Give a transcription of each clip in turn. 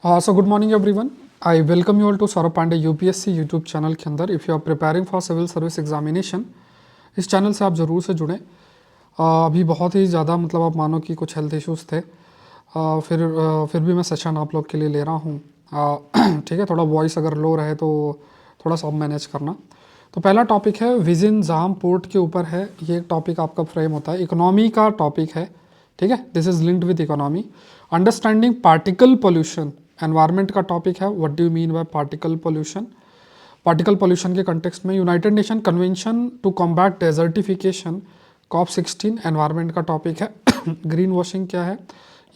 So good morning everyone. I welcome you all to Saurabh Pandey UPSC YouTube channel के अंदर. If you are preparing for civil service examination, इस channel से आप ज़रूर से जुड़ें. अभी बहुत ही ज़्यादा मतलब आप मानो कि कुछ हेल्थ इश्यूज़ थे. फिर भी मैं सेशन आप लोग के लिए ले रहा हूँ. ठीक है, थोड़ा वॉइस अगर लो रहे तो थोड़ा सा मैनेज करना. तो पहला टॉपिक है विजिन जाम पोर्ट के ऊपर है. ये एक टॉपिक आपका फ्रेम होता है, इकोनॉमी का टॉपिक है. ठीक है, this is linked with economy. Understanding particle pollution, environment का टॉपिक है. What do you mean by particle pollution? Particle pollution के कंटेक्स्ट में United Nation convention to combat desertification COP16 environment का टॉपिक है. ग्रीन वॉशिंग क्या है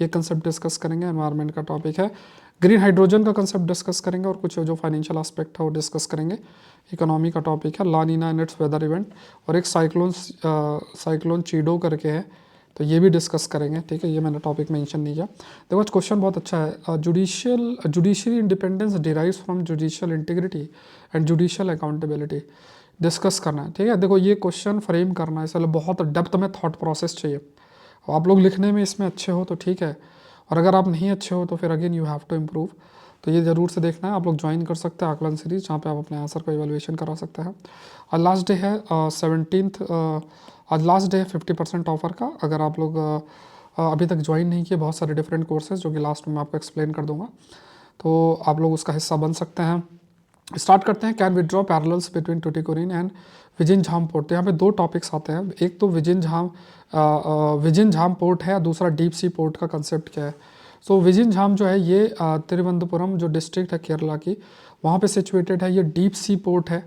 ये concept discuss करेंगे. एनवायरनमेंट का टॉपिक है. ग्रीन हाइड्रोजन का कंसेप्ट डिस्कस करेंगे और कुछ जो फाइनेंशियल एस्पेक्ट है वो डिस्कस करेंगे. इकोनॉमी का टॉपिक है La Nina and it's weather event. और एक साइक्लोन चीडो करके है, तो ये भी डिस्कस करेंगे. ठीक है, ये मैंने टॉपिक मेंशन नहीं किया. देखो आज क्वेश्चन बहुत अच्छा है. Judiciary independence derives from judicial integrity and judicial accountability discuss करना है. ठीक है, देखो ये क्वेश्चन फ्रेम करना है, इसलिए बहुत डेप्थ में थॉट प्रोसेस चाहिए. आप लोग लिखने में इसमें अच्छे हो तो ठीक है, और अगर आप नहीं अच्छे हो तो फिर again you have to improve. तो ये ज़रूर से देखना है. आप लोग ज्वाइन कर सकते हैं आकलन सीरीज, जहाँ पे आप अपने आंसर को इवैल्यूएशन करा सकते हैं. और लास्ट डे है 17th. आज लास्ट डे है 50% ऑफर का. अगर आप लोग अभी तक ज्वाइन नहीं किए, बहुत सारे डिफरेंट कोर्सेज जो कि लास्ट में मैं आपको एक्सप्लेन कर दूंगा, तो आप लोग उसका हिस्सा बन सकते हैं. स्टार्ट करते हैं. Can withdraw parallels between Tuticorin and विजिन झाम पोर्ट. तो यहाँ पे दो टॉपिक्स आते हैं. एक तो विजिन झाम पोर्ट है, दूसरा डीप सी पोर्ट का कंसेप्ट क्या है. सो विजिन झाम जो है ये तिरुवनंतपुरम जो डिस्ट्रिक्ट है केरला की, वहाँ पे सिचुएटेड है. ये डीप सी पोर्ट है,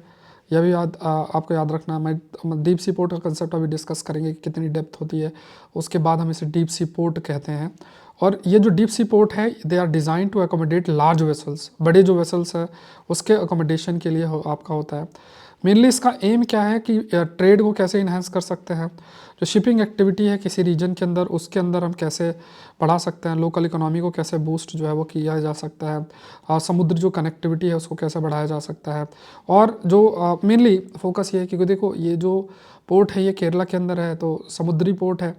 यह भी आपको याद रखना. मैं डीप सी पोर्ट का कंसेप्ट अभी डिस्कस करेंगे कि कितनी डेप्थ होती है. उसके बाद हम इसे डीप सी पोर्ट कहते हैं. और ये जो डीप सी पोर्ट है, they are design to accommodate large vessels. बड़े जो वेसल्स है उसके अकोमोडेशन के लिए आपका होता है. मेनली इसका एम क्या है कि ट्रेड को कैसे इन्हांस कर सकते हैं. जो शिपिंग एक्टिविटी है किसी रीजन के अंदर, उसके अंदर हम कैसे बढ़ा सकते हैं. लोकल इकोनॉमी को कैसे बूस्ट जो है वो किया जा सकता है. समुद्र जो कनेक्टिविटी है उसको कैसे बढ़ाया जा सकता है. और जो मेनली फोकस ये है कि देखो ये जो पोर्ट है ये केरला के अंदर है, तो समुद्री पोर्ट है.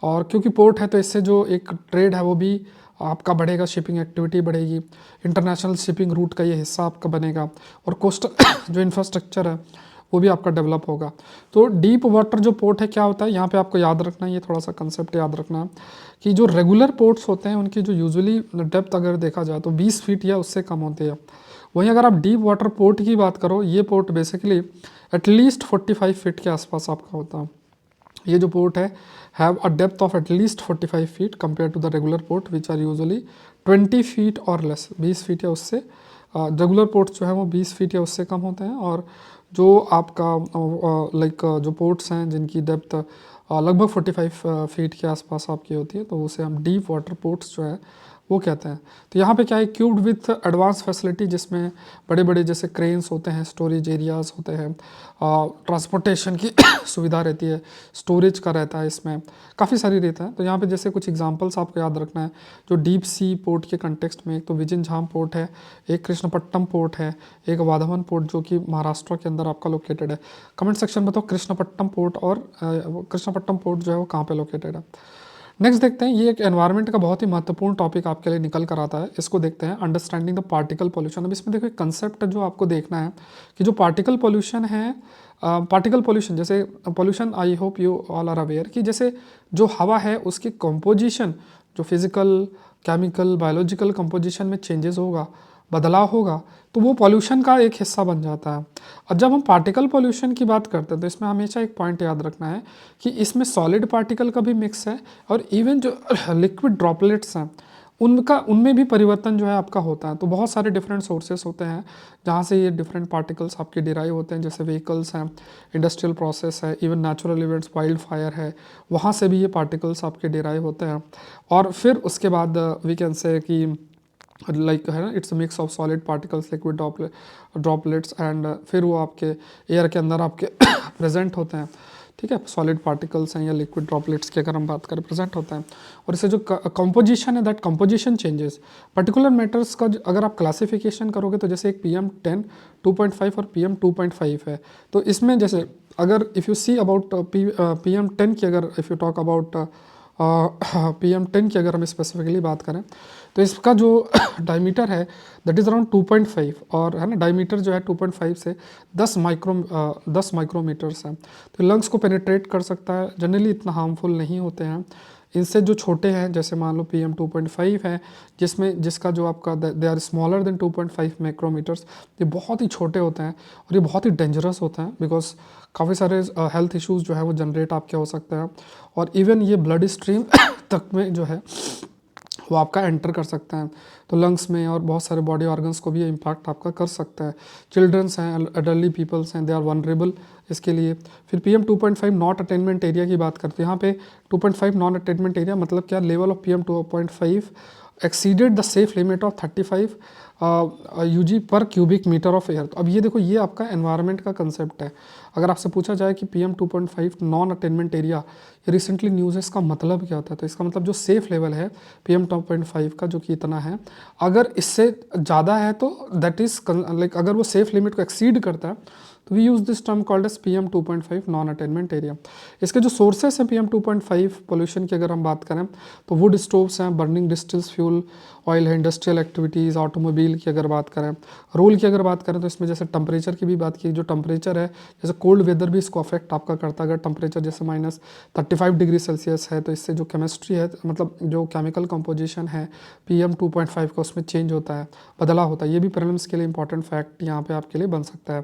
और क्योंकि पोर्ट है तो इससे जो एक ट्रेड है वो भी आपका बढ़ेगा, शिपिंग एक्टिविटी बढ़ेगी, इंटरनेशनल शिपिंग रूट का ये हिस्सा आपका बनेगा, और कोस्टल जो इंफ्रास्ट्रक्चर है वो भी आपका डेवलप होगा. तो डीप वाटर जो पोर्ट है क्या होता है, यहाँ पे आपको याद रखना है, ये थोड़ा सा कंसेप्ट याद रखना है कि जो रेगुलर पोर्ट्स होते हैं उनकी जो यूजुअली डेप्थ अगर देखा जाए तो 20 फीट या उससे कम होती है. वहीं अगर आप डीप वाटर पोर्ट की बात करो, ये पोर्ट बेसिकली एटलीस्ट 45 फीट के आसपास आपका होता है. ये जो पोर्ट है have a depth of at least 45 feet compare to the regular port which are usually 20 feet और लेस. 20 फीट या उससे रेगुलर पोर्ट्स जो है वो 20 फीट या उससे कम होते हैं. और जो आपका जो पोर्ट्स हैं जिनकी डेप्थ लगभग 45 फीट के आसपास आपकी होती है, तो उसे हम डीप वाटर पोर्ट्स जो है वो कहते हैं. तो यहाँ पे क्या है, क्यूब्ड विथ एडवांस फैसिलिटी, जिसमें बड़े बड़े जैसे क्रेन्स होते हैं, स्टोरेज एरियाज होते हैं, ट्रांसपोर्टेशन की सुविधा रहती है, स्टोरेज का रहता है, इसमें काफ़ी सारी रहता है. तो यहाँ पे जैसे कुछ एग्जांपल्स आपको याद रखना है जो डीप सी पोर्ट के कंटेक्स्ट में. एक तो विजिन झाम पोर्ट है, एक कृष्णपट्टम पोर्ट है, एक वाधवन पोर्ट जो कि महाराष्ट्र के अंदर आपका लोकेटेड है. कमेंट सेक्शन में बताओ कृष्णपट्टम पोर्ट और कृष्णपट्टम पोर्ट जो है वो कहाँ पे लोकेटेड है. नेक्स्ट देखते हैं, ये एक एनवायरनमेंट का बहुत ही महत्वपूर्ण टॉपिक आपके लिए निकल कर आता है. इसको देखते हैं, अंडरस्टैंडिंग द पार्टिकल पोल्यूशन. अब इसमें देखो एक कंसेप्ट जो आपको देखना है कि जो पार्टिकल पोल्यूशन है, पार्टिकल पोल्यूशन जैसे pollution, I hope you all are aware कि जैसे जो हवा है उसकी कंपोजिशन, जो फिजिकल, केमिकल, बायोलॉजिकल कंपोजिशन में चेंजेस होगा, बदलाव होगा, तो वो पॉल्यूशन का एक हिस्सा बन जाता है. और जब हम पार्टिकल पॉल्यूशन की बात करते हैं तो इसमें हमेशा एक पॉइंट याद रखना है कि इसमें सॉलिड पार्टिकल का भी मिक्स है, और इवन जो लिक्विड ड्रॉपलेट्स हैं उनमें भी परिवर्तन जो है आपका होता है. तो बहुत सारे डिफरेंट सोर्सेस होते हैं जहाँ से ये डिफरेंट पार्टिकल्स आपके डिराइव होते हैं. जैसे व्हीकल्स हैं, इंडस्ट्रियल प्रोसेस है, even natural events, wild fire है, वहाँ से भी ये पार्टिकल्स आपके डिराइव होते हैं. और फिर उसके बाद वी कैन से कि लाइक है ना, it's mix of solid particles, liquid droplets, and फिर वो आपके एयर के अंदर आपके प्रेजेंट होते हैं. ठीक है, सॉलिड पार्टिकल्स हैं या लिक्विड ड्रॉपलेट्स की अगर हम बात करें, प्रेजेंट होता है. और इसे जो कंपोजिशन है, that composition changes. Particular matters का अगर आप क्लासिफिकेशन करोगे तो जैसे एक PM10 2.5 और PM 2.5 है. तो इसमें जैसे अगर if you see about PM10 की, अगर if you talk about PM10 की अगर हम स्पेसिफिकली बात करें तो इसका जो डायमीटर है दैट इज़ अराउंड 2.5, और है ना डायमीटर जो है 2.5 से 10 माइक्रोमीटर्स है। तो लंग्स को पेनिट्रेट कर सकता है, जनरली इतना हार्मफुल नहीं होते हैं। इनसे जो छोटे हैं जैसे मान लो PM2.5 है, जिसका जो आपका they are smaller than 2.5 micrometres, ये बहुत ही छोटे होते हैं और ये बहुत ही डेंजरस होते हैं, बिकॉज काफ़ी सारे हेल्थ इश्यूज जो है वो जनरेट आपके हो सकते हैं, और इवन ये ब्लड स्ट्रीम तक में जो है वो आपका एंटर कर सकते हैं, तो लंग्स में और बहुत सारे बॉडी ऑर्गन्स को भी ये इम्पैक्ट आपका कर सकता है। चिल्ड्रंस हैं, एडल्टली पीपल्स हैं, दे आर वनरेबल इसके लिए। फिर PM2.5 नॉट अटेनमेंट एरिया की बात करते हैं, यहाँ पे 2.5 नॉन अटेनमेंट एरिया मतलब क्या, level of PM2.5 exceeded the safe limit of 35 UG पर क्यूबिक मीटर ऑफ एयर। तो अब ये देखो, ये आपका एनवायरनमेंट का कंसेप्ट है। अगर आपसे पूछा जाए कि PM2.5 नॉन अटेनमेंट एरिया, ये रिसेंटली न्यूज़ है, इसका मतलब क्या होता है, तो इसका मतलब जो सेफ लेवल है PM2.5 का जो कि इतना है, अगर इससे ज़्यादा है तो दैट इज़ लाइक, अगर वो सेफ लिमिट को एक्सीड करता है तो we use this term called as PM2.5 non attainment area. इसके जो सोर्सेस हैं PM2.5 पोल्यूशन की अगर हम बात करें तो वुड स्टोव्स हैं, बर्निंग डिस्टिल्स फ्यूल ऑयल है, इंडस्ट्रियल एक्टिविटीज़, ऑटोमोबाइल की अगर बात करें, रोल की अगर बात करें तो इसमें जैसे टेम्परेचर की भी बात की, जो टेम्परेचर है जैसे कोल्ड वेदर भी इसको अफेक्ट आपका करता है। अगर टेम्परेचर जैसे -35 डिग्री सेल्सियस है तो इससे जो केमिस्ट्री है, मतलब जो केमिकल कंपोजिशन है PM2.5 का, उसमें चेंज होता है, बदलाव होता है। ये भी प्रीलिम्स के लिए इंपॉर्टेंट फैक्ट यहाँ पे आपके लिए बन सकता है।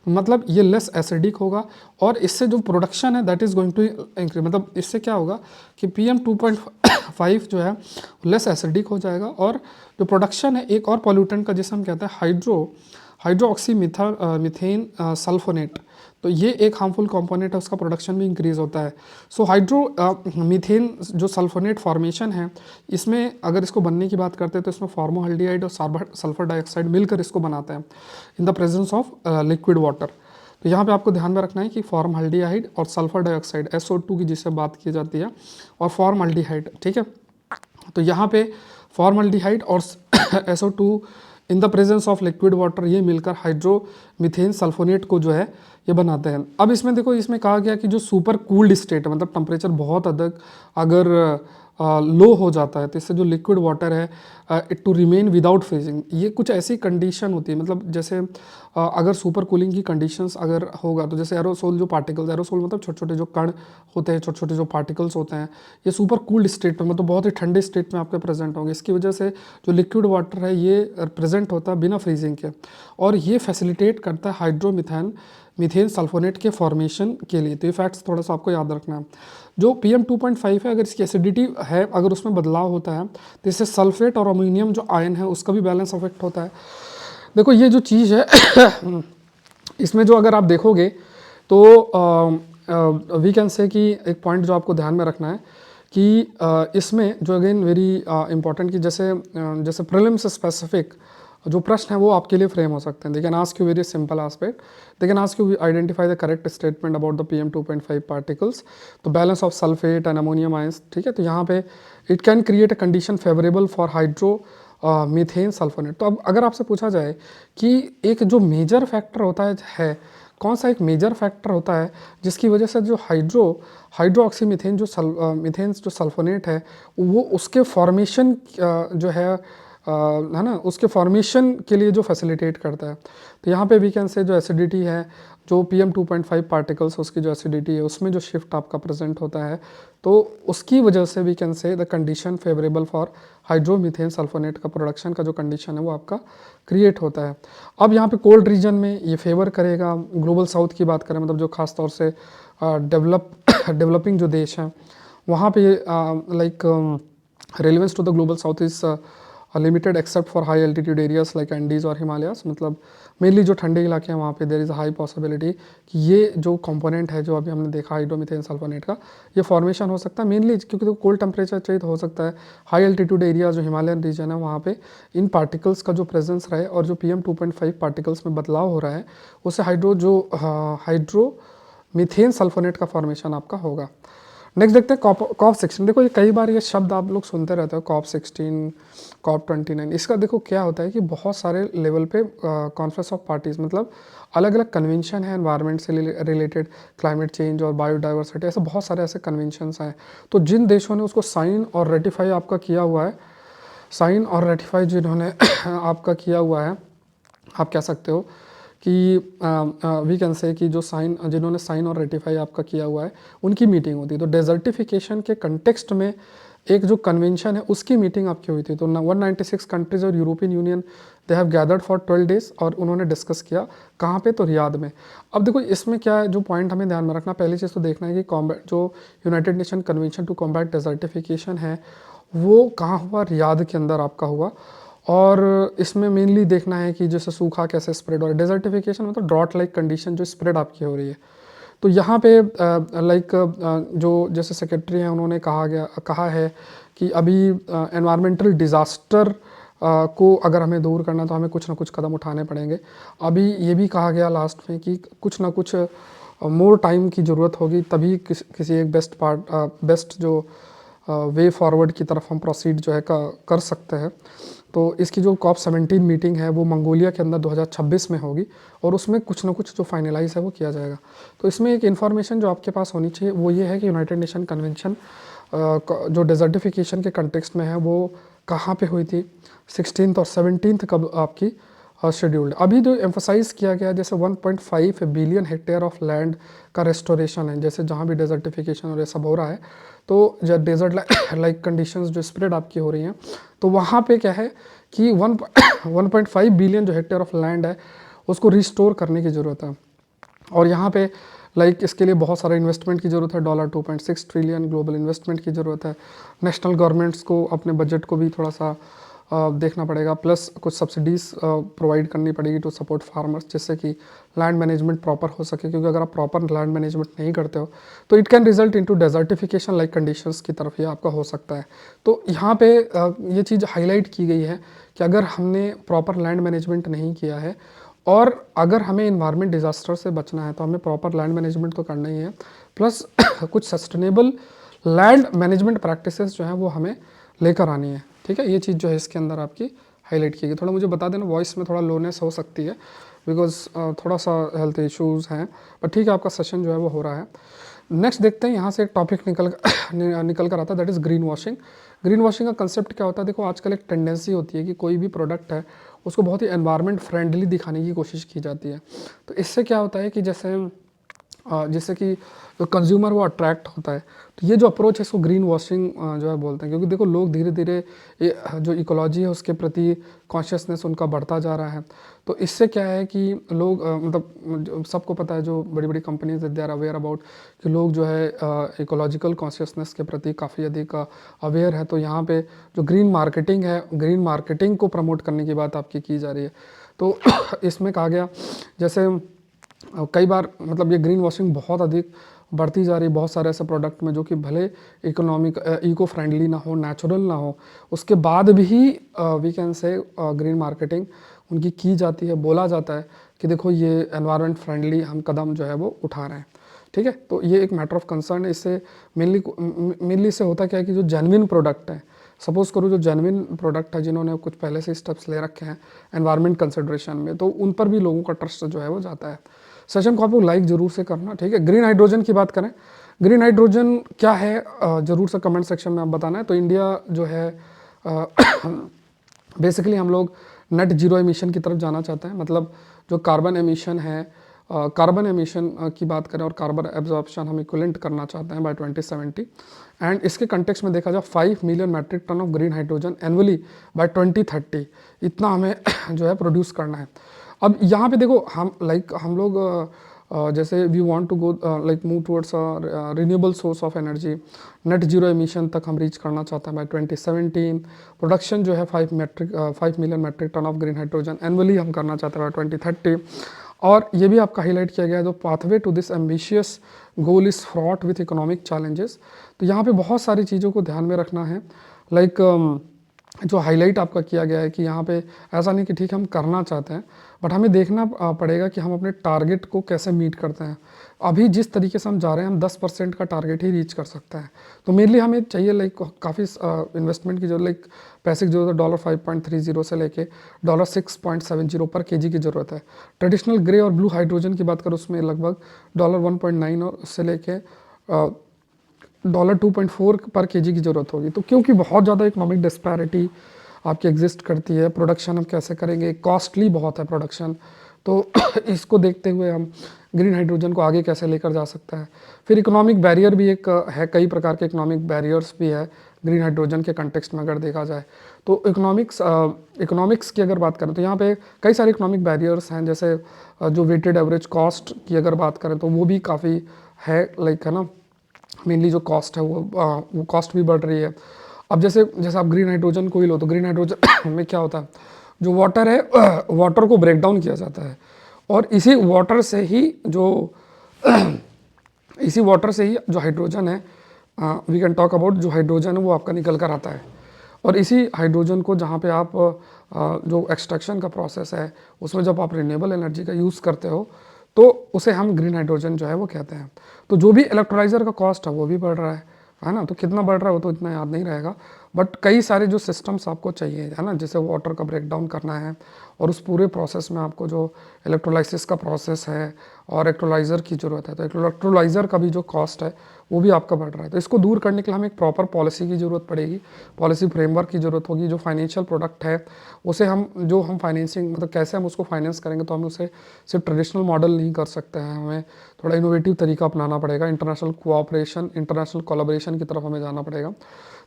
मतलब ये लेस एसिडिक होगा और इससे जो प्रोडक्शन है that is going to increase, मतलब इससे क्या होगा कि PM2.5 जो है लेस एसिडिक हो जाएगा, और जो प्रोडक्शन है एक और पॉल्यूटेंट का जिसे हम कहते हैं हाइड्रोक्सी मीथेन सल्फोनेट, तो ये एक हार्मफुल कंपोनेंट है, उसका प्रोडक्शन भी इंक्रीज होता है। सो मीथेन जो सल्फोनेट फॉर्मेशन है, इसमें अगर इसको बनने की बात करते हैं तो इसमें फॉर्मोहाल्डिहाइड और सल्फर डाइऑक्साइड मिलकर इसको बनाते हैं in the presence of liquid water. तो यहाँ पे आपको ध्यान में रखना है कि फॉर्महाल्डिहाइड और सल्फर डाइऑक्साइड SO2 की जिससे बात की जाती है, और फॉर्महाल्डिहाइड, ठीक है। तो यहाँ पे फॉर्मल्डिहाइड और SO2 in the presence of liquid water, ये मिलकर हाइड्रोमीथेन सल्फोनेट को जो है ये बनाते हैं। अब इसमें देखो, इसमें कहा गया कि जो सुपर कूल्ड स्टेट है, मतलब टेम्परेचर बहुत अधिक अगर लो हो जाता है तो इससे जो लिक्विड वाटर है it to remain without freezing, ये कुछ ऐसी कंडीशन होती है, मतलब जैसे अगर सुपर कूलिंग की कंडीशंस अगर होगा तो जैसे एरोसोल जो पार्टिकल्स, एरोसोल मतलब छोटे छोटे जो कण होते हैं, छोटे छोटे जो पार्टिकल्स होते हैं, ये सुपर कूल्ड स्टेट में, मतलब बहुत ही ठंडे स्टेट में आपके प्रेजेंट होंगे। इसकी वजह से जो लिक्विड वाटर है ये प्रेजेंट होता है बिना फ्रीजिंग के, और ये फैसिलिटेट करता है मीथेन सल्फोनेट के फॉर्मेशन के लिए। तो ये फैक्ट्स थोड़ा सा आपको याद रखना है। जो PM2.5 है, अगर इसकी एसिडिटी है, अगर उसमें बदलाव होता है तो इससे सल्फेट और अमोनियम जो आयन है उसका भी बैलेंस अफेक्ट होता है। देखो ये जो चीज़ है इसमें जो अगर आप देखोगे तो वी कैन से कि एक पॉइंट जो आपको ध्यान में रखना है कि इसमें जो अगेन वेरी इंपॉर्टेंट, कि जैसे प्रीलिम्स स्पेसिफिक जो प्रश्न है वो आपके लिए फ्रेम हो सकते हैं। They can ask you very simple aspect, they can ask you identify the correct statement about the PM2.5 particles, तो balance of sulphate and ammonium ions, ठीक है। तो यहाँ पे it can create a condition favourable for methane sulphonate. तो अब अगर आपसे पूछा जाए कि एक जो मेजर फैक्टर होता है कौन सा एक मेजर फैक्टर होता है जिसकी वजह से जो हाइड्रोक्सी मीथेन मीथेन जो सल्फोनेट है वो उसके फॉर्मेशन जो है ना, उसके फॉर्मेशन के लिए जो फैसिलिटेट करता है। तो यहाँ पे वी कैन से जो एसिडिटी है, जो PM2.5 पार्टिकल्स उसकी जो एसिडिटी है उसमें जो शिफ्ट आपका प्रेजेंट होता है, तो उसकी वजह से we can say the condition favourable for hydromethane sulphonate का प्रोडक्शन का जो कंडीशन है वो आपका क्रिएट होता है। अब यहाँ पे कोल्ड रीजन में ये फेवर करेगा। ग्लोबल साउथ की बात करें, मतलब जो खास तौर से डेवलपिंग जो देश हैं वहाँ पे like relevance to the global south is limited except for high altitude areas like Andes और हिमालयास, मतलब मेनली जो ठंडे इलाके हैं वहाँ पे देयर इज़ हाई पॉसिबिलिटी कि ये जो कंपोनेंट है जो अभी हमने देखा हाइड्रोमीथेन सल्फोनेट का, ये फॉर्मेशन हो सकता है मेनली क्योंकि तो कोल्ड टेम्परेचर चाहिए तो हो सकता है हाई एल्टीट्यूड एरिया जो हिमालयन रीजन है वहाँ पे इन पार्टिकल्स का जो प्रेजेंस रहे, और जो PM2.5 पार्टिकल्स में बदलाव हो रहा है उससे हाइड्रोमीथेन सल्फोनेट का फॉर्मेशन आपका होगा। नेक्स्ट देखते हैं कॉप 16। देखो ये कई बार ये शब्द आप लोग सुनते रहते हो, कॉप 16, कॉप 29। इसका देखो क्या होता है कि बहुत सारे लेवल पे कॉन्फ्रेंस ऑफ पार्टीज, मतलब अलग अलग कन्वेंशन है एनवायरनमेंट से रिलेटेड, क्लाइमेट चेंज और बायोडाइवर्सिटी, ऐसे बहुत सारे ऐसे कन्वेंशंस हैं। तो जिन देशों ने उसको साइन और रेटिफाई आपका किया हुआ है, साइन और रेटिफाई जिन्होंने आपका किया हुआ है, आप कह सकते हो कि वी कैन से कि जो साइन, जिन्होंने साइन और रेटिफाई आपका किया हुआ है, उनकी मीटिंग होती है। तो डेजर्टिफिकेशन के कंटेक्स्ट में एक जो कन्वेंशन है उसकी मीटिंग आपकी हुई थी। तो 196 कंट्रीज और European union they have gathered for 12 days, और उन्होंने डिस्कस किया कहाँ पे, तो रियाद में। अब देखो इसमें क्या है, जो पॉइंट हमें ध्यान में रखना, पहली चीज़ तो देखना है कि कॉम्बैट जो United Nation convention to combat desertification है वो कहाँ हुआ, रियाद के अंदर आपका हुआ। और इसमें मेनली देखना है कि जैसे सूखा कैसे स्प्रेड हो रहा है, डेजर्टिफिकेशन मतलब ड्रॉट लाइक कंडीशन जो स्प्रेड आपकी हो रही है। तो यहाँ पे लाइक जो जैसे सेक्रेटरी हैं उन्होंने कहा है कि अभी एनवायरमेंटल डिज़ास्टर को अगर हमें दूर करना तो हमें कुछ ना कुछ कदम उठाने पड़ेंगे। अभी ये भी कहा गया लास्ट में कि कुछ ना कुछ मोर टाइम की ज़रूरत होगी, तभी किसी एक बेस्ट जो वे फॉरवर्ड की तरफ हम प्रोसीड जो है कर सकते हैं। तो इसकी जो कॉप 17 मीटिंग है वो मंगोलिया के अंदर 2026 में होगी, और उसमें कुछ ना कुछ जो फाइनलाइज है वो किया जाएगा। तो इसमें एक इन्फॉर्मेशन जो आपके पास होनी चाहिए वो ये है कि यूनाइटेड नेशन कन्वेंशन जो डेजर्टिफिकेशन के कंटेक्स्ट में है वो कहाँ पे हुई थी, 16th और 17th कब आपकी शेड्यूल्ड। अभी जो एम्फोसाइज किया गया जैसे 1.5 बिलियन हेक्टेयर ऑफ लैंड का रेस्टोरेशन है, जैसे जहाँ भी डेजर्टिफिकेशन और ये सब हो रहा है, तो जब डेजर्ट लाइक कंडीशंस जो स्प्रेड आपकी हो रही हैं, तो वहाँ पे क्या है कि 1.5 बिलियन जो हेक्टेयर ऑफ लैंड है उसको रिस्टोर करने की ज़रूरत है। और यहाँ पे लाइक इसके लिए बहुत सारा इन्वेस्टमेंट की ज़रूरत है, $2.6 ट्रिलियन ग्लोबल इन्वेस्टमेंट की ज़रूरत है। नेशनल गवर्नमेंट्स को अपने बजट को भी थोड़ा सा देखना पड़ेगा, प्लस कुछ सब्सिडीज़ प्रोवाइड करनी पड़ेगी टू सपोर्ट फार्मर्स, जिससे कि लैंड मैनेजमेंट प्रॉपर हो सके। क्योंकि अगर आप प्रॉपर लैंड मैनेजमेंट नहीं करते हो तो it can result into desertification like conditions की तरफ ये आपका हो सकता है। तो यहाँ पे ये चीज़ हाईलाइट की गई है कि अगर हमने प्रॉपर लैंड मैनेजमेंट नहीं किया है और अगर हमें इन्वायरमेंट डिज़ास्टर से बचना है तो हमें प्रॉपर लैंड मैनेजमेंट तो करना ही है, प्लस कुछ सस्टेनेबल लैंड मैनेजमेंट प्रैक्टिसेस जो हैं वो हमें लेकर आनी है। ठीक है, ये चीज़ जो है इसके अंदर आपकी हाईलाइट की गई। थोड़ा मुझे बता देना, वॉइस में थोड़ा लोनेस हो सकती है बिकॉज थोड़ा सा हेल्थ इश्यूज़ हैं, पर ठीक है, आपका सेशन जो है वो हो रहा है। नेक्स्ट देखते हैं, यहाँ से एक टॉपिक निकल कर आता है, that is green washing. Green washing का कंसेप्ट क्या होता है, देखो आजकल एक टेंडेंसी होती है कि कोई भी प्रोडक्ट है उसको बहुत ही एनवायरनमेंट फ्रेंडली दिखाने की कोशिश की जाती है। तो इससे क्या होता है कि जैसे कि जो कंज्यूमर वो अट्रैक्ट होता है। तो ये जो अप्रोच है इसको ग्रीन वॉशिंग जो है बोलते हैं, क्योंकि देखो लोग धीरे धीरे जो इकोलॉजी है उसके प्रति कॉन्शियसनेस उनका बढ़ता जा रहा है। तो इससे क्या है कि लोग मतलब सबको पता है, जो बड़ी बड़ी companies they are aware about कि लोग जो है इकोलॉजिकल कॉन्शियसनेस के प्रति काफ़ी अधिक अवेयर है। तो यहाँ पे जो ग्रीन मार्केटिंग है, ग्रीन मार्केटिंग को प्रमोट करने की बात आपकी की जा रही है। तो इसमें कहा गया जैसे कई बार मतलब ये ग्रीन वॉशिंग बहुत अधिक बढ़ती जा रही है बहुत सारे ऐसे प्रोडक्ट में जो कि भले इको फ्रेंडली ना हो, नेचुरल ना हो, उसके बाद भी we can say green marketing उनकी की जाती है। बोला जाता है कि देखो ये एनवायरनमेंट फ्रेंडली हम कदम जो है वो उठा रहे हैं। ठीक है, तो ये एक मैटर ऑफ कंसर्न है। इससे मेनली से होता क्या है कि जो जेन्युइन प्रोडक्ट है, सपोज़ करो जो जेन्युइन प्रोडक्ट है जिन्होंने कुछ पहले से स्टेप्स ले रखे हैं एनवायरनमेंट कंसिडरेशन में, तो उन पर भी लोगों का ट्रस्ट जो है वो जाता है। सेशन को आप लोग लाइक ज़रूर से करना। ठीक है, ग्रीन हाइड्रोजन की बात करें, ग्रीन हाइड्रोजन क्या है ज़रूर से कमेंट सेक्शन में आप बताना है। तो इंडिया जो है बेसिकली हम लोग नेट जीरो एमिशन की तरफ जाना चाहते हैं, मतलब जो कार्बन एमिशन है, कार्बन एमिशन की बात करें और कार्बन एब्जॉर्प्शन हम इक्विवेलेंट करना चाहते हैं बाय 2070। एंड इसके कंटेक्स्ट में देखा जाए 5 million metric tonne of green hydrogen annually by 2030, इतना हमें जो है प्रोड्यूस करना है। अब यहाँ पे देखो हम लोग जैसे we want to go like move towards renewable source of energy, net zero emission तक हम रीच करना चाहते हैं बाय 2017। प्रोडक्शन जो है 5 million metric tonne of green hydrogen annually हम करना चाहते हैं बाय 2030। और ये भी आपका हाईलाइट किया गया है, जो pathway to this ambitious goal is fraught with economic challenges. तो यहाँ पे बहुत सारी चीज़ों को ध्यान में रखना है, लाइक जो हाईलाइट आपका किया गया है कि यहाँ पे ऐसा नहीं कि ठीक है हम करना चाहते हैं, बट हमें देखना पड़ेगा कि हम अपने टारगेट को कैसे मीट करते हैं। अभी जिस तरीके से हम जा रहे हैं, हम 10% का टारगेट ही रीच कर सकते हैं। तो मेनली हमें चाहिए लाइक काफ़ी इन्वेस्टमेंट की जो लाइक पैसे की जरूरत है, $5.30 से लेके $6.70 पर केजी की ज़रूरत है। ट्रेडिशनल ग्रे और ब्लू हाइड्रोजन की बात करें उसमें लगभग $1.9 और से लेके $2.4 पर केजी की ज़रूरत होगी। तो क्योंकि बहुत ज़्यादा इकोनॉमिक डिस्पैरिटी आपकी एग्जिस्ट करती है, प्रोडक्शन हम कैसे करेंगे, कॉस्टली बहुत है प्रोडक्शन, तो इसको देखते हुए हम ग्रीन हाइड्रोजन को आगे कैसे लेकर जा सकते हैं। फिर इकोनॉमिक बैरियर भी एक है, कई प्रकार के इकोनॉमिक बैरियर्स भी है ग्रीन हाइड्रोजन के कंटेक्स्ट में अगर देखा जाए तो। इकोनॉमिक्स की अगर बात करें तो यहाँ पे कई सारे इकोनॉमिक बैरियर्स हैं, जैसे जो वेटेड एवरेज कॉस्ट की अगर बात करें तो वो भी काफ़ी है, लाइक है ना, मेनली जो कॉस्ट है वो कॉस्ट भी बढ़ रही है। अब जैसे जैसे आप ग्रीन हाइड्रोजन को ही लो तो ग्रीन हाइड्रोजन में क्या होता है, जो वाटर है वाटर को ब्रेक डाउन किया जाता है और इसी वाटर से ही जो हाइड्रोजन है, वी कैन टॉक अबाउट, जो हाइड्रोजन है वो आपका निकल कर आता है। और इसी हाइड्रोजन को जहाँ पे आप जो एक्सट्रैक्शन का प्रोसेस है उसमें जब आप रिन्यूएबल एनर्जी का यूज़ करते हो तो उसे हम ग्रीन हाइड्रोजन जो है वो कहते हैं। तो जो भी इलेक्ट्रोलाइज़र का कॉस्ट है वो भी बढ़ रहा है ना, तो कितना बढ़ रहा है वो तो इतना याद नहीं रहेगा, बट कई सारे जो सिस्टम्स आपको चाहिए है ना, जैसे वाटर का ब्रेक डाउन करना है और उस पूरे प्रोसेस में आपको जो इलेक्ट्रोलाइसिस का प्रोसेस है और इलेक्ट्रोलाइज़र की ज़रूरत है, तो इलेक्ट्रोलाइज़र का भी जो कॉस्ट है वो भी आपका बढ़ रहा है। तो इसको दूर करने के लिए हमें एक प्रॉपर पॉलिसी की ज़रूरत पड़ेगी, पॉलिसी फ्रेमवर्क की ज़रूरत होगी। जो फाइनेंशियल प्रोडक्ट है उसे हम फाइनेंसिंग मतलब कैसे हम उसको फाइनेंस करेंगे, तो हम उसे सिर्फ ट्रेडिशनल मॉडल नहीं कर सकते हैं, हमें थोड़ा इनोवेटिव तरीका अपनाना पड़ेगा, इंटरनेशनल कोऑपरेशन, इंटरनेशनल कोलैबोरेशन की तरफ हमें जाना पड़ेगा।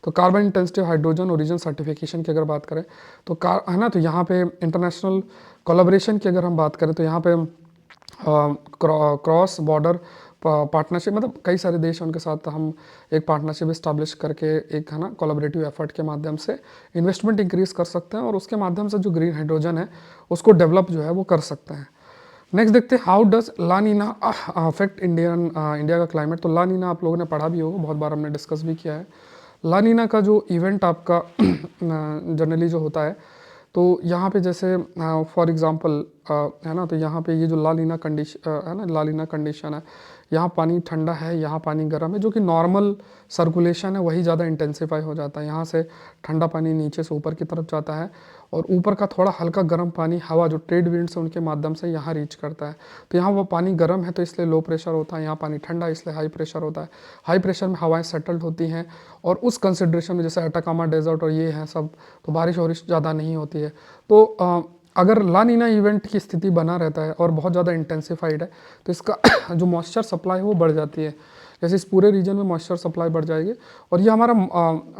तो carbon intensive hydrogen origin certification की अगर बात करें तो है ना, तो यहाँ पे इंटरनेशनल कोलैबोरेशन की अगर हम बात करें तो यहाँ पे क्रॉस बॉर्डर पार्टनरशिप, मतलब कई सारे देश हैं उनके साथ हम एक पार्टनरशिप इस्टेब्लिश करके एक है ना कोलैबोरेटिव एफर्ट के माध्यम से इन्वेस्टमेंट इंक्रीज कर सकते हैं और उसके माध्यम से जो ग्रीन हाइड्रोजन है उसको डेवलप जो है वो कर सकते हैं। नेक्स्ट देखते हैं, how does La Nina affect India का क्लाइमेट। तो ला नीना आप लोगों ने पढ़ा भी होगा, बहुत बार हमने डिस्कस भी किया है। ला नीना का जो इवेंट आपका जनरली जो होता है, तो यहाँ पे जैसे फॉर एग्जांपल है ना, तो यहाँ पे ये जो ला नीना कंडीशन है ना, ला नीना कंडीशन है, यहाँ पानी ठंडा है, यहाँ पानी गर्म है, जो कि नॉर्मल सर्कुलेशन है वही ज़्यादा इंटेंसिफाई हो जाता है। यहाँ से ठंडा पानी नीचे से ऊपर की तरफ जाता है और ऊपर का थोड़ा हल्का गर्म पानी हवा जो ट्रेड विंड्स है उनके माध्यम से यहाँ रीच करता है। तो यहाँ वो पानी गर्म है तो इसलिए लो प्रेशर होता है, यहाँ पानी ठंडा इसलिए हाई प्रेशर होता है। हाई प्रेशर में हवाएं सेटल्ड होती हैं और उस कंसिड्रेशन में जैसे अटाकामा डेजर्ट और ये है सब, तो बारिश और ज़्यादा नहीं होती है। तो अगर ला नीना इवेंट की स्थिति बना रहता है और बहुत ज़्यादा इंटेंसिफाइड है तो इसका जो मॉइस्चर सप्लाई है वो बढ़ जाती है। जैसे इस पूरे रीजन में मॉइस्चर सप्लाई बढ़ जाएगी और ये हमारा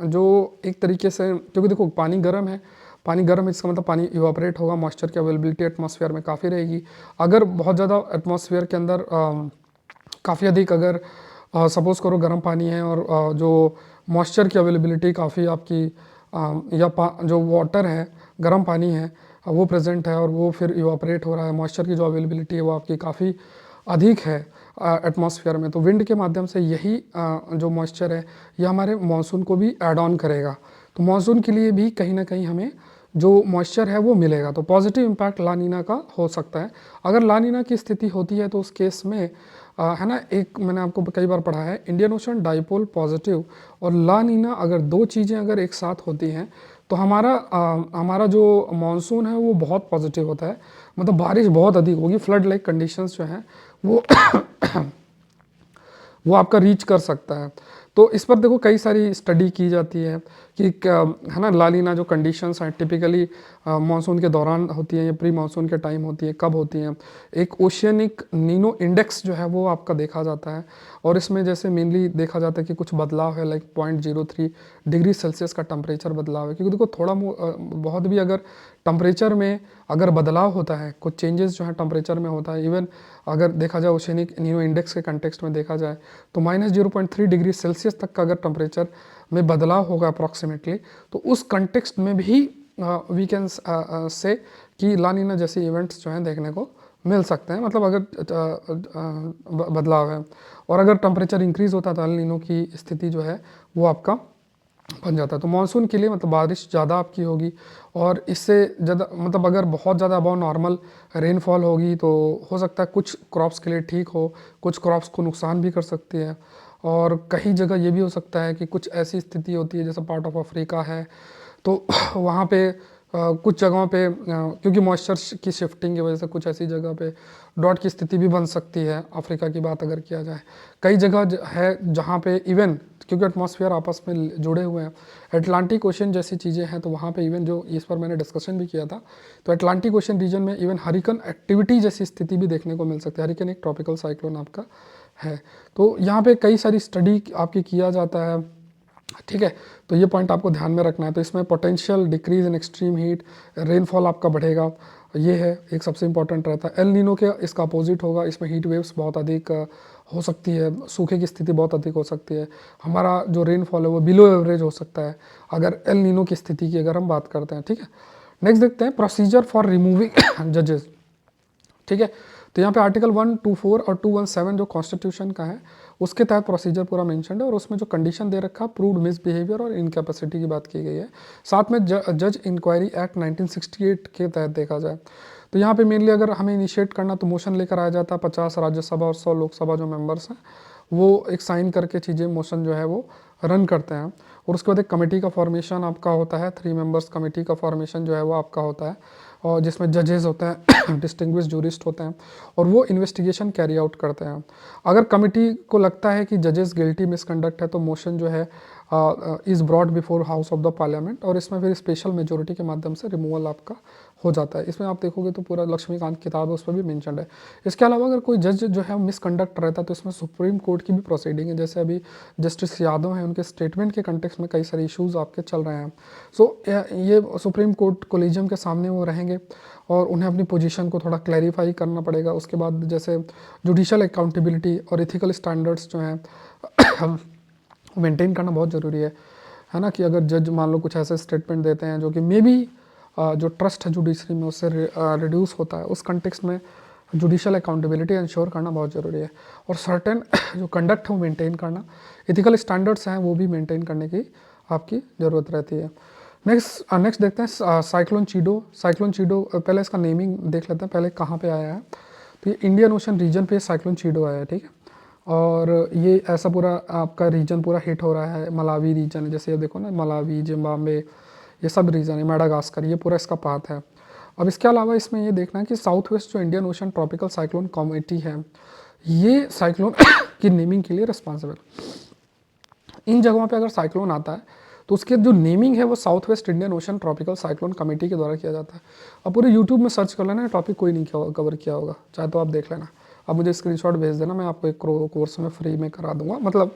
जो एक तरीके से, क्योंकि देखो पानी गर्म है, इसका मतलब पानी इवापोरेट होगा, मॉइस्चर की अवेलेबिलिटी एटमॉस्फेयर में काफ़ी रहेगी। अगर बहुत ज़्यादा एटमॉस्फेयर के अंदर काफ़ी अधिक अगर सपोज़ करो गर्म पानी है और जो मॉइस्चर की अवेलेबिलिटी काफ़ी आपकी जो वाटर है, गर्म पानी है वो प्रेजेंट है और वो फिर इवापोरेट हो रहा है, मॉइस्चर की जो अवेलेबिलिटी है वो आपकी काफ़ी अधिक है एटमॉस्फेयर में, तो विंड के माध्यम से यही जो मॉइस्चर है ये हमारे मानसून को भी ऐड ऑन करेगा। तो मानसून के लिए भी कहीं ना कहीं हमें जो मॉइस्चर है वो मिलेगा। तो पॉजिटिव इम्पैक्ट ला नीना का हो सकता है। अगर ला नीना की स्थिति होती है तो उस केस में है ना, एक मैंने आपको कई बार पढ़ा है, इंडियन ओशन डाइपोल पॉजिटिव और ला नीना अगर दो चीज़ें अगर एक साथ होती हैं तो हमारा जो मानसून है वो बहुत पॉजिटिव होता है, मतलब बारिश बहुत अधिक होगी, फ्लड लाइक कंडीशंस जो हैं वो वो आपका रीच कर सकता है। तो इस पर देखो कई सारी स्टडी की जाती है कि है ना, ला नीना जो कंडीशंस हैं टिपिकली मानसून के दौरान होती हैं या प्री मानसून के टाइम होती है, कब होती हैं। एक ओशियनिक नीनो इंडेक्स जो है वो आपका देखा जाता है और इसमें जैसे मेनली देखा जाता है कि कुछ बदलाव है, लाइक 0.03 डिग्री सेल्सियस का टेम्परेचर बदलाव है। क्योंकि देखो थोड़ा बहुत भी अगर टेम्परेचर में अगर बदलाव होता है, कुछ चेंजेस जो है टेम्परेचर में होता है, इवन अगर देखा जाए ओशियनिक नीनो इंडेक्स के कंटेक्स्ट में देखा जाए तो -0.3 डिग्री सेल्सियस तक का अगर टेम्परेचर में बदलाव होगा अप्रॉक्सीमेटली, तो उस कंटेक्स्ट में भी वी कैन से कि ला नीना जैसे इवेंट्स जो हैं देखने को मिल सकते हैं, मतलब अगर बदलाव है। और अगर टेम्परेचर इंक्रीज होता है तो एल नीनो की स्थिति जो है वो आपका बन जाता है। तो मानसून के लिए मतलब बारिश ज़्यादा आपकी होगी, और इससे ज़्यादा मतलब अगर बहुत ज़्यादा अबव नॉर्मल रेनफॉल होगी तो हो सकता है कुछ क्रॉप्स के लिए ठीक हो, कुछ क्रॉप्स को नुकसान भी कर सकती है। और कई जगह ये भी हो सकता है कि कुछ ऐसी स्थिति होती है जैसे पार्ट ऑफ अफ्रीका है, तो वहाँ पे कुछ जगहों पे क्योंकि मॉइस्चर की शिफ्टिंग की वजह से कुछ ऐसी जगह पे ड्रॉट की स्थिति भी बन सकती है। अफ्रीका की बात अगर किया जाए, कई जगह है जहाँ पे इवन क्योंकि एटमॉस्फेयर आपस में जुड़े हुए हैं, अटलांटिक ओशन जैसी चीज़ें हैं, तो वहाँ पे इवन जो इस पर मैंने डिस्कशन भी किया था, तो अटलांटिक ओशन रीजन में इवन हरिकन एक्टिविटी जैसी स्थिति भी देखने को मिल सकती है। हरिकन एक ट्रॉपिकल साइक्लोन आपका है, तो यहाँ पे कई सारी स्टडी आपकी किया जाता है, ठीक है। तो ये पॉइंट आपको ध्यान में रखना है। तो इसमें potential decrease in extreme heat, rainfall आपका बढ़ेगा, ये है एक सबसे इंपॉर्टेंट रहता है। एल नीनो के इसका अपोजिट होगा, इसमें हीट वेव्स बहुत अधिक हो सकती है, सूखे की स्थिति बहुत अधिक हो सकती है, हमारा जो रेनफॉल है वो बिलो एवरेज हो सकता है अगर एल नीनो की स्थिति की अगर हम बात करते हैं, ठीक है। नेक्स्ट देखते हैं प्रोसीजर फॉर रिमूविंग जजेस, ठीक है। तो यहाँ पे आर्टिकल 124 और 217 जो कॉन्स्टिट्यूशन का है उसके तहत प्रोसीजर पूरा मेंशन्ड है, और उसमें जो कंडीशन दे रखा है प्रूव्ड मिसबिहेवियर और इनकैपेसिटी की बात की गई है। साथ में जज इंक्वायरी एक्ट 1968 के तहत देखा जाए तो यहाँ पे मेनली अगर हमें इनिशिएट करना तो मोशन लेकर आया जाता है, 50 राज्यसभा और 100 लोकसभा जो मेंबर्स हैं वो एक साइन करके चीज़ें मोशन जो है वो रन करते हैं, और उसके बाद एक कमेटी का फॉर्मेशन आपका होता है, 3 मेंबर्स कमेटी का फॉर्मेशन जो है वो आपका होता है, और जिसमें जजेस होते हैं डिस्टिंग्विश जूरिस्ट होते हैं, और वो इन्वेस्टिगेशन कैरी आउट करते हैं। अगर कमेटी को लगता है कि जजेस गिल्टी मिसकंडक्ट है तो मोशन जो है is brought before house of the parliament, और इसमें फिर स्पेशल मेजोरिटी के माध्यम से रिमूवल आपका हो जाता है। इसमें आप देखोगे तो पूरा लक्ष्मीकांत किताब है उस पर भी मेंशन्ड है। इसके अलावा अगर कोई जज जो है मिसकंडक्ट रहता है तो इसमें सुप्रीम कोर्ट की भी प्रोसीडिंग है, जैसे अभी जस्टिस यादव हैं उनके स्टेटमेंट के कंटेक्स्ट में कई सारे इश्यूज आपके चल रहे हैं। सो ये सुप्रीम कोर्ट कोलिजियम के सामने वो रहेंगे और उन्हें अपनी पोजीशन को थोड़ा क्लैरिफाई करना पड़ेगा। उसके बाद जैसे जुडिशल अकाउंटेबिलिटी और इथिकल स्टैंडर्ड्स जो हैं मेंटेन करना बहुत ज़रूरी है ना, कि अगर जज मान लो कुछ ऐसे स्टेटमेंट देते हैं जो कि मे बी जो ट्रस्ट है जुडिशरी में उससे रिड्यूस होता है, उस कंटेक्स्ट में जुडिशल अकाउंटेबिलिटी इंश्योर करना बहुत ज़रूरी है, और सर्टेन जो कंडक्ट है वो मेंटेन करना, इथिकल स्टैंडर्ड्स हैं वो भी मेंटेन करने की आपकी ज़रूरत रहती है। नेक्स्ट देखते हैं साइक्लोन चीडो। साइक्लोन चीडो पहले इसका नेमिंग देख लेते हैं, पहले कहाँ पे आया है। तो ये इंडियन ओशन रीजन पे साइक्लोन चीडो आया है, ठीक है। और ये ऐसा पूरा आपका रीजन पूरा हिट हो रहा है, मलावी रीजन है, जैसे ये देखो ना मलावी, जिम्बाब्वे, ये सब रीजन है, मेडागास्कर, ये पूरा इसका पाथ है। अब इसके अलावा इसमें ये देखना है कि साउथ वेस्ट जो Indian ocean tropical cyclone committee है, ये साइक्लोन की नेमिंग के लिए रिस्पॉन्सिबल। इन जगहों पे अगर साइक्लोन आता है तो उसके जो नेमिंग है वो south West Indian ocean tropical cyclone committee के द्वारा किया जाता है। अब पूरे यूट्यूब में सर्च कर लेना, टॉपिक कोई नहीं कवर किया होगा, चाहे तो आप देख लेना। आप मुझे स्क्रीनशॉट भेज देना, मैं आपको एक कोर्स में फ्री में करा दूंगा, मतलब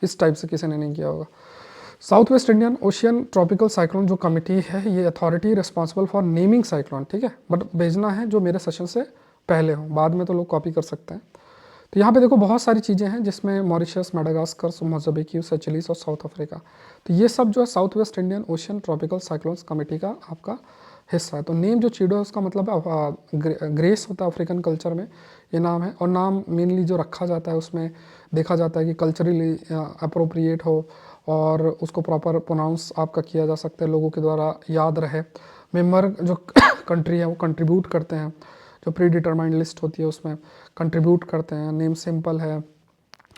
इस टाइप से किसी ने नहीं किया होगा। South West Indian ocean tropical cyclone जो कमेटी है ये authority responsible for naming cyclone, ठीक है। बट भेजना है जो मेरे सेशन से पहले हो, बाद में तो लोग कॉपी कर सकते हैं। तो यहाँ पे देखो बहुत सारी चीज़ें हैं जिसमें मॉरिशस, मेडागास्कर, मोजाम्बिक, सेचेलिस और साउथ अफ्रीका, तो ये सब जो है south West Indian ocean tropical cyclones committee का आपका हिस्सा है। तो नेम जो चीडो है उसका मतलब है ग्रेस होता है अफ्रीकन कल्चर में, ये नाम है। और नाम मेनली जो रखा जाता है उसमें देखा जाता है कि कल्चरली अप्रोप्रिएट हो और उसको प्रॉपर प्रोनाउंस आपका किया जा सकता है, लोगों के द्वारा याद रहे। मेंबर जो कंट्री है वो कंट्रीब्यूट करते हैं, जो प्री डिटरमाइंड लिस्ट होती है उसमें कंट्रीब्यूट करते हैं। नेम सिंपल है,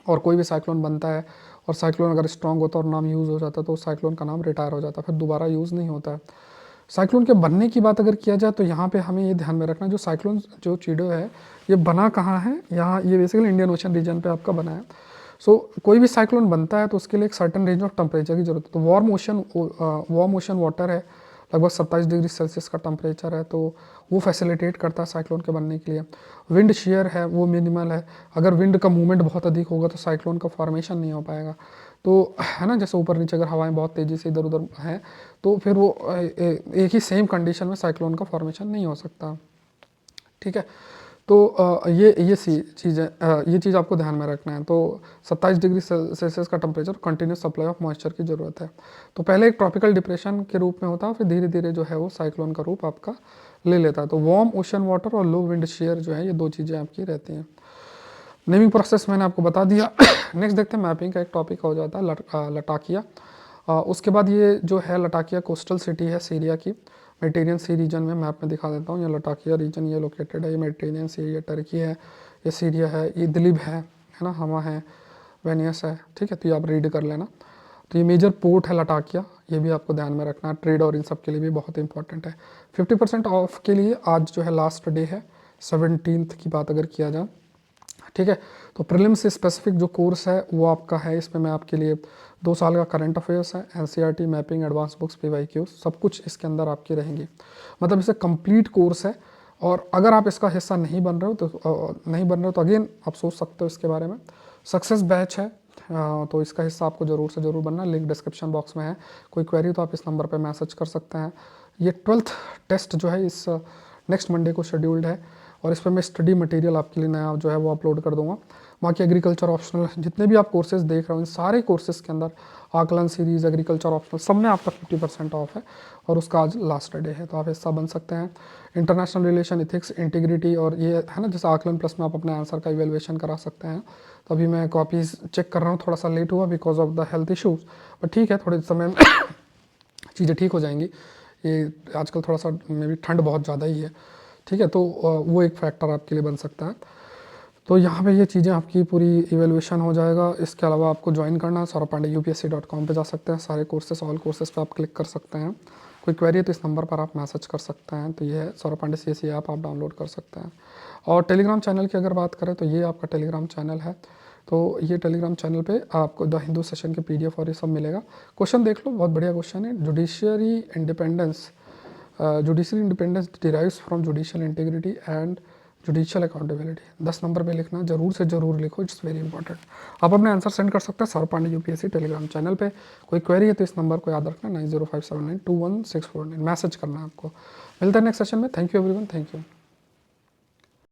और कोई भी साइक्लोन बनता है और साइक्लोन अगर स्ट्रॉन्ग होता है और नाम यूज़ हो जाता है तो साइक्लोन का नाम रिटायर हो जाता है, फिर दोबारा यूज़ नहीं होता है। साइक्लोन के बनने की बात अगर किया जाए तो यहाँ पे हमें ये ध्यान में रखना, जो साइक्लोन जो चीडो है ये बना कहाँ है, यहाँ ये बेसिकली इंडियन ओशन रीजन पे आपका बना है। सो कोई भी साइक्लोन बनता है तो उसके लिए एक सर्टन रेंज ऑफ टेम्परेचर की जरूरत है। तो वार्म ओशन वाटर है, लगभग 27 डिग्री सेल्सियस का टेम्परेचर है, तो वो फैसिलिटेट करता है साइक्लोन के बनने के लिए। विंड शेयर है वो मिनिमल है, अगर विंड का मूवमेंट बहुत अधिक होगा तो साइक्लोन का फॉर्मेशन नहीं हो पाएगा। तो है ना, जैसे ऊपर नीचे अगर हवाएं बहुत तेज़ी से इधर उधर हैं तो फिर वो एक ही सेम कंडीशन में साइक्लोन का फॉर्मेशन नहीं हो सकता, ठीक है। तो ये चीज़ है, ये चीज़ आपको ध्यान में रखना है। तो 27 डिग्री सेल्सियस का temperature, continuous supply of moisture की ज़रूरत है। तो पहले एक ट्रॉपिकल डिप्रेशन के रूप में होता है, फिर धीरे धीरे जो है वो साइक्लोन का रूप आपका ले लेता है। तो वार्म ओशन वाटर और लो विंड शेयर जो है ये दो चीज़ें आपकी रहती हैं। नेमिंग प्रोसेस मैंने आपको बता दिया। नेक्स्ट देखते हैं मैपिंग का एक टॉपिक हो जाता है लटाकिया। उसके बाद ये जो है लटाकिया कोस्टल सिटी है सीरिया की, मेडिटेरियन सी रीजन में, मैप में दिखा देता हूँ। ये लटाकिया रीजन ये लोकेटेड है, ये मेडिटेरियन सी, ये टर्की है, ये सीरिया है, ये इदलिब है ना, हमा है, वेनियस है, ठीक है। तो ये आप रीड कर लेना। तो ये मेजर पोर्ट है लटाकिया, ये भी आपको ध्यान में रखना, ट्रेड और इन सब के लिए भी बहुत इंपॉर्टेंट है। 50% ऑफ के लिए आज जो है लास्ट डे है, 17th की बात अगर किया जाए, ठीक है। तो प्रीलिम्स से स्पेसिफिक जो कोर्स है वो आपका है, इसमें मैं आपके लिए 2 साल का करंट अफेयर्स है, NCERT, mapping, advance books, PYQ, सब कुछ इसके अंदर आपकी रहेंगी। मतलब इसे कंप्लीट कोर्स है। और अगर आप इसका हिस्सा नहीं बन रहे हो तो अगेन आप सोच सकते हो इसके बारे में। सक्सेस बैच है, तो इसका हिस्सा आपको ज़रूर से ज़रूर बनना है। लिंक डिस्क्रिप्शन बॉक्स में है, कोई क्वेरी तो आप इस नंबर पर मैसेज कर सकते हैं। ये 12th टेस्ट जो है इस नेक्स्ट मंडे को शेड्यूल्ड है, और इस पर मैं स्टडी मटेरियल आपके लिए नया जो है वो अपलोड कर दूंगा। बाकी एग्रीकल्चर ऑप्शनल जितने भी आप कोर्सेज देख रहे हो, इन सारे कोर्सेज के अंदर आकलन सीरीज़, एग्रीकल्चर ऑप्शनल, सब में आपका 50% ऑफ है, और उसका आज लास्ट डे है, तो आप हिस्सा बन सकते हैं। इंटरनेशनल रिलेशन, इथिक्स, इंटीग्रिटी, और ये है ना जैसे आकलन प्लस में आप अपने आंसर का इवेलुएशन करा सकते हैं। तो अभी मैं कॉपीज़ चेक कर रहा हूँ, थोड़ा सा लेट हुआ because of the health issues, but ठीक है, थोड़े समय में चीज़ें ठीक हो जाएंगी। ये आजकल थोड़ा सा मे भी ठंड बहुत ज़्यादा ही है, ठीक है। तो वो एक फैक्टर आपके लिए बन सकता है। तो यहाँ पे ये चीज़ें आपकी पूरी इवेलुएशन हो जाएगा। इसके अलावा आपको ज्वाइन करना है saurabpandey.upsc.com पे जा सकते हैं, सारे कोर्सेस, ऑल कोर्सेज पे आप क्लिक कर सकते हैं। कोई क्वेरी है तो इस नंबर पर आप मैसेज कर सकते हैं। तो ये है सौरभ पांडे CSE ऐप, आप डाउनलोड कर सकते हैं। और टेलीग्राम चैनल की अगर बात करें तो ये आपका टेलीग्राम चैनल है। तो ये टेलीग्राम चैनल पे आपको द हिंदू सेशन के PDF और ये सब मिलेगा। क्वेश्चन देख लो, बहुत बढ़िया क्वेश्चन है। Judiciary independence derives from judicial integrity and judicial accountability. 10 number पे लिखना, जरूर से जरूर लिखो, इट्स वेरी इंपॉर्टेंट। आप अपने आंसर सेंड कर सकते हैं Saurabh Pandey UPSC Telegram channel पे। कोई क्वेरी है तो इस नंबर को याद रखना, 9057921649, मैसेज करना है आपको। मिलते हैं नेक्स्ट सेशन में। Thank you everyone, thank you.